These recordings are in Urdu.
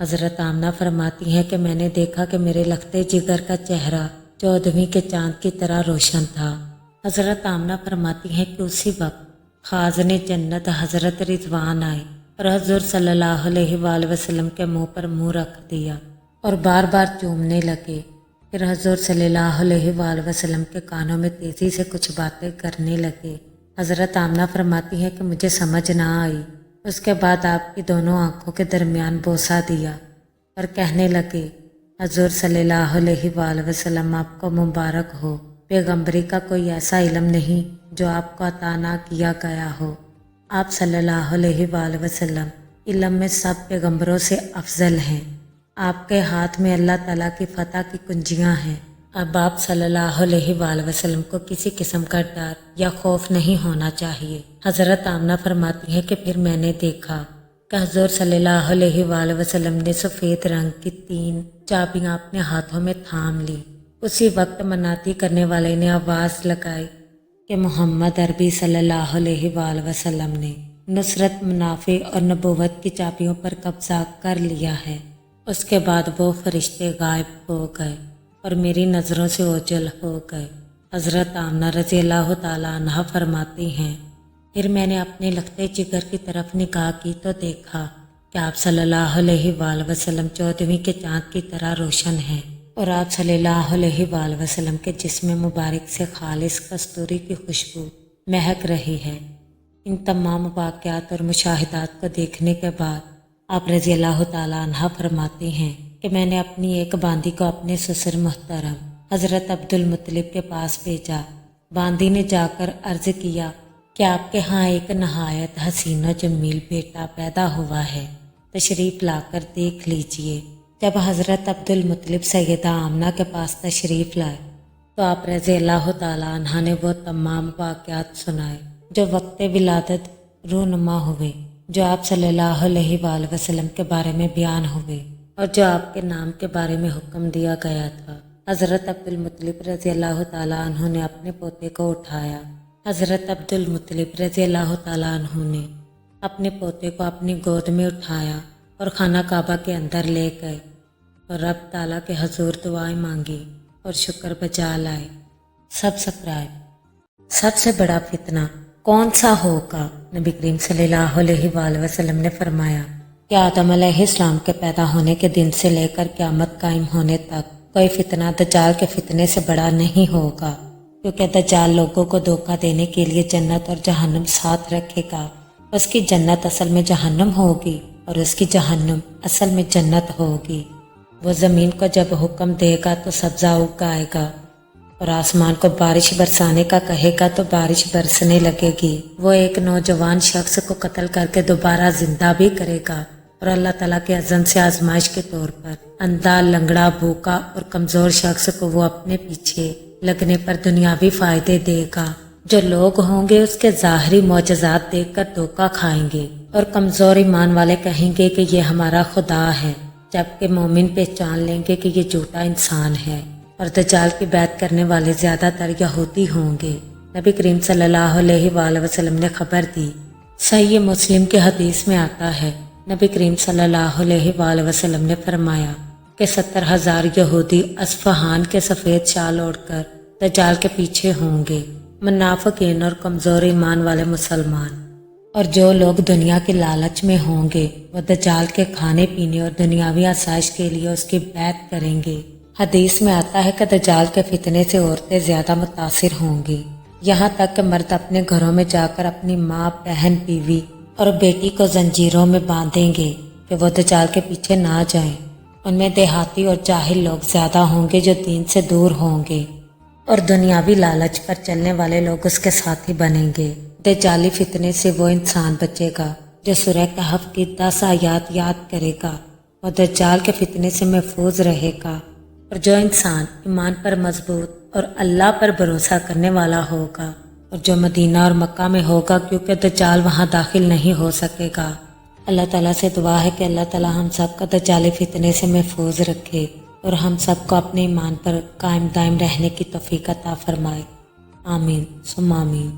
حضرت آمنہ فرماتی ہیں کہ میں نے دیکھا کہ میرے لختے جگر کا چہرہ 14ویں کے چاند کی طرح روشن تھا۔ حضرت آمنہ فرماتی ہیں کہ اسی وقت خازن جنت حضرت رضوان آئے اور حضور صلی اللہ علیہ وآلہ وسلم کے منہ پر منہ رکھ دیا اور بار بار چومنے لگے۔ پھر حضور صلی اللہ علیہ وآلہ وسلم کے کانوں میں تیزی سے کچھ باتیں کرنے لگے۔ حضرت آمنہ فرماتی ہیں کہ مجھے سمجھ نہ آئی۔ اس کے بعد آپ کی دونوں آنکھوں کے درمیان بوسہ دیا اور کہنے لگے، حضور صلی اللہ علیہ وآلہ وسلم آپ کو مبارک ہو، پیغمبری کا کوئی ایسا علم نہیں جو آپ کو عطا نہ کیا گیا ہو۔ آپ صلی اللہ علیہ وآلہ وسلم علم میں سب پیغمبروں سے افضل ہیں۔ آپ کے ہاتھ میں اللہ تعالیٰ کی فتح کی کنجیاں ہیں۔ اب آپ صلی اللہ علیہ وآلہ وسلم کو کسی قسم کا ڈر یا خوف نہیں ہونا چاہیے۔ حضرت آمنہ فرماتی ہے کہ پھر میں نے دیکھا کہ حضور صلی اللہ علیہ وآلہ وسلم نے سفید رنگ کی 3 چابیاں اپنے ہاتھوں میں تھام لی۔ اسی وقت منادی کرنے والے نے آواز لگائی کہ محمد عربی صلی اللہ علیہ وآلہ وسلم نے نصرت، منافع اور نبوت کی چابیوں پر قبضہ کر لیا ہے۔ اس کے بعد وہ فرشتے غائب ہو گئے اور میری نظروں سے اوجھل ہو گئے۔ حضرت آمنہ رضی اللہ تعالیٰ عنہا فرماتی ہیں، پھر میں نے اپنے لختے جگر کی طرف نگاہ کی تو دیکھا کہ آپ صلی اللہ علیہ وآلہ وسلم 14ویں کے چاند کی طرح روشن ہیں اور آپ صلی اللہ علیہ وآلہ وسلم کے جسم مبارک سے خالص کستوری کی خوشبو مہک رہی ہے۔ ان تمام واقعات اور مشاہدات کو دیکھنے کے بعد آپ رضی اللہ تعالیٰ عنہ فرماتی ہیں کہ میں نے اپنی ایک باندی کو اپنے سسر محترم حضرت عبد المطلب کے پاس بھیجا۔ باندی نے جا کر عرض کیا کہ آپ کے ہاں ایک نہایت حسین و جمیل بیٹا پیدا ہوا ہے، تشریف لا کر دیکھ لیجئے۔ جب حضرت عبد المطلب سیدہ آمنہ کے پاس تشریف لائے تو آپ رضی اللہ تعالیٰ عنہ نے وہ تمام واقعات سنائے جو وقت ولادت رونما ہوئے، جو آپ صلی اللہ علیہ وآلہ وسلم کے بارے میں بیان ہوئے اور جو آپ کے نام کے بارے میں حکم دیا گیا تھا۔ حضرت عبد المطلب رضی اللہ تعالیٰ عنہ نے اپنے پوتے کو اٹھایا۔ حضرت عبد المطلب رضی اللہ تعالیٰ عنہ نے اپنے پوتے کو اپنی گود میں اٹھایا اور خانہ کعبہ کے اندر لے گئے اور رب تعالیٰ کے حضور دعائیں مانگی اور شکر بجا لائے۔ سب سے بڑا فتنہ کون سا ہوگا؟ نبی کریم صلی اللہ علیہ وآلہ وسلم نے فرمایا کہ آدم علیہ السلام کے پیدا ہونے کے دن سے لے کر قیامت قائم ہونے تک کوئی فتنہ دجال کے فتنے سے بڑا نہیں ہوگا، کیونکہ دجال لوگوں کو دھوکہ دینے کے لیے جنت اور جہنم ساتھ رکھے گا۔ اس کی جنت اصل میں جہنم ہوگی اور اس کی جہنم اصل میں جنت ہوگی۔ وہ زمین کو جب حکم دے گا تو سبزہ اگائے گا اور آسمان کو بارش برسانے کا کہے گا تو بارش برسنے لگے گی۔ وہ ایک نوجوان شخص کو قتل کر کے دوبارہ زندہ بھی کرے گا اور اللہ تعالیٰ کے اذن سے آزمائش کے طور پر اندھا، لنگڑا، بھوکا اور کمزور شخص کو وہ اپنے پیچھے لگنے پر دنیاوی فائدے دے گا۔ جو لوگ ہوں گے اس کے ظاہری معجزات دیکھ کر دھوکہ کھائیں گے اور کمزور ایمان والے کہیں گے کہ یہ ہمارا خدا ہے، جبکہ مومن پہچان لیں گے کہ یہ جھوٹا انسان ہے۔ اور دجال کی بیعت کرنے والے زیادہ تر یہودی ہوں گے۔ نبی کریم صلی اللہ علیہ وآلہ وسلم نے خبر دی۔ صحیح مسلم کی حدیث میں آتا ہے، نبی کریم صلی اللہ علیہ وآلہ وسلم نے فرمایا کہ 70,000 یہودی اصفہان کے سفید شال اوڑھ کر دجال کے پیچھے ہوں گے، منافقین اور کمزور ایمان والے مسلمان۔ اور جو لوگ دنیا کے لالچ میں ہوں گے وہ دجال کے کھانے پینے اور دنیاوی آسائش کے لیے اس کی بیعت کریں گے۔ حدیث میں آتا ہے کہ دجال کے فتنے سے عورتیں زیادہ متاثر ہوں گی، یہاں تک کہ مرد اپنے گھروں میں جا کر اپنی ماں، بہن، بیوی اور بیٹی کو زنجیروں میں باندھیں گے کہ وہ دجال کے پیچھے نہ جائیں۔ ان میں دیہاتی اور جاہل لوگ زیادہ ہوں گے جو دین سے دور ہوں گے اور دنیاوی لالچ پر چلنے والے لوگ اس کے ساتھی بنیں گے۔ دجالی فتنے سے وہ انسان بچے گا جو سورہ کہف کی 10 آیات یاد کرے گا، وہ دجال کے فتنے سے محفوظ رہے گا۔ اور جو انسان ایمان پر مضبوط اور اللہ پر بھروسہ کرنے والا ہوگا اور جو مدینہ اور مکہ میں ہوگا، کیونکہ دجال وہاں داخل نہیں ہو سکے گا۔ اللہ تعالیٰ سے دعا ہے کہ اللہ تعالیٰ ہم سب کا دجالی فتنے سے محفوظ رکھے اور ہم سب کو اپنے ایمان پر قائم دائم رہنے کی توفیق عطا فرمائے۔ آمین ثم آمین۔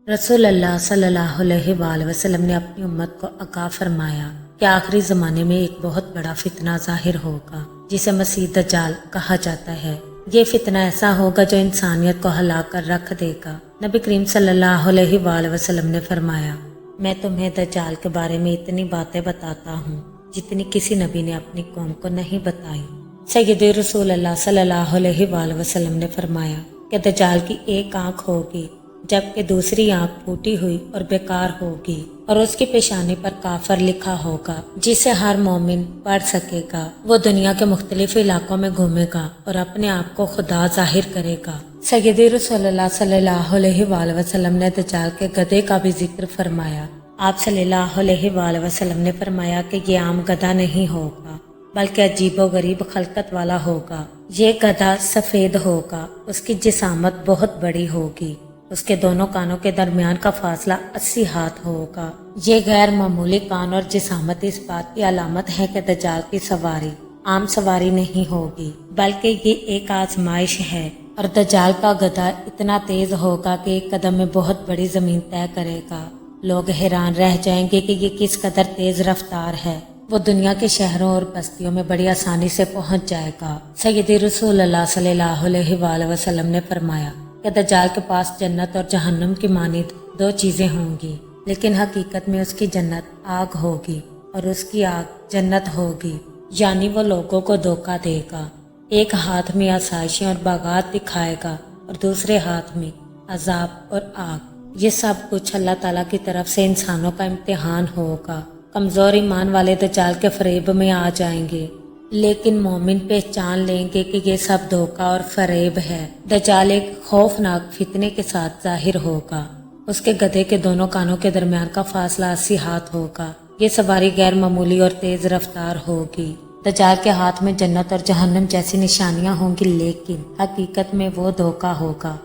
رسول اللہ صلی اللہ علیہ وآلہ وسلم نے اپنی امت کو آگاہ فرمایا کہ آخری زمانے میں ایک بہت بڑا فتنہ ظاہر ہوگا جسے مسیح دجال کہا جاتا ہے۔ یہ فتنہ ایسا ہوگا جو انسانیت کو ہلا کر رکھ دے گا۔ نبی کریم صلی اللہ علیہ وآلہ وسلم نے فرمایا، میں تمہیں دجال کے بارے میں اتنی باتیں بتاتا ہوں جتنی کسی نبی نے اپنی قوم کو نہیں بتائی۔ سید رسول اللہ صلی اللہ علیہ وآلہ وسلم نے فرمایا کہ دجال کی ایک آنکھ ہوگی جبکہ دوسری آنکھ پھوٹی ہوئی اور بیکار ہوگی، اور اس کی پیشانی پر کافر لکھا ہوگا جسے ہر مومن پڑھ سکے گا۔ وہ دنیا کے مختلف علاقوں میں گھومے گا اور اپنے آپ کو خدا ظاہر کرے گا۔ سید رسول اللہ صلی اللہ علیہ وآلہ وسلم نے دجال کے گدھے کا بھی ذکر فرمایا۔ آپ صلی اللہ علیہ وآلہ وسلم نے فرمایا کہ یہ عام گدھا نہیں ہوگا بلکہ عجیب و غریب خلقت والا ہوگا۔ یہ گدھا سفید ہوگا، اس کی جسامت بہت بڑی ہوگی، اس کے دونوں کانوں کے درمیان کا فاصلہ 80 ہاتھ ہوگا۔ یہ غیر معمولی کان اور جسامت اس بات کی علامت ہے کہ دجال کی سواری عام سواری نہیں ہوگی بلکہ یہ ایک آزمائش ہے، اور دجال کا گدھا اتنا تیز ہوگا کہ ایک قدم میں بہت بڑی زمین طے کرے گا۔ لوگ حیران رہ جائیں گے کہ یہ کس قدر تیز رفتار ہے۔ وہ دنیا کے شہروں اور بستیوں میں بڑی آسانی سے پہنچ جائے گا۔ سید رسول اللہ صلی اللہ علیہ وآلہ وسلم نے فرمایا کہ دجال کے پاس جنت اور جہنم کی مانند دو چیزیں ہوں گی، لیکن حقیقت میں اس کی جنت آگ ہوگی اور اس کی آگ جنت ہوگی، یعنی وہ لوگوں کو دھوکہ دے گا۔ ایک ہاتھ میں آسائشیں اور باغات دکھائے گا اور دوسرے ہاتھ میں عذاب اور آگ۔ یہ سب کچھ اللہ تعالیٰ کی طرف سے انسانوں کا امتحان ہوگا۔ کمزور ایمان والے دجال کے فریب میں آ جائیں گے، لیکن مومن پہچان لیں گے کہ یہ سب دھوکہ اور فریب ہے۔ دجال ایک خوفناک فتنے کے ساتھ ظاہر ہوگا۔ اس کے گدھے کے دونوں کانوں کے درمیان کا فاصلہ 80 ہاتھ ہوگا۔ یہ سواری غیر معمولی اور تیز رفتار ہوگی۔ دجال کے ہاتھ میں جنت اور جہنم جیسی نشانیاں ہوں گی، لیکن حقیقت میں وہ دھوکہ ہوگا،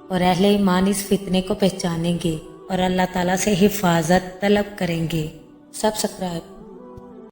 اور اہل ایمان اس فتنے کو پہچانیں گے اور اللہ تعالیٰ سے حفاظت طلب کریں گے۔ سبسکرائب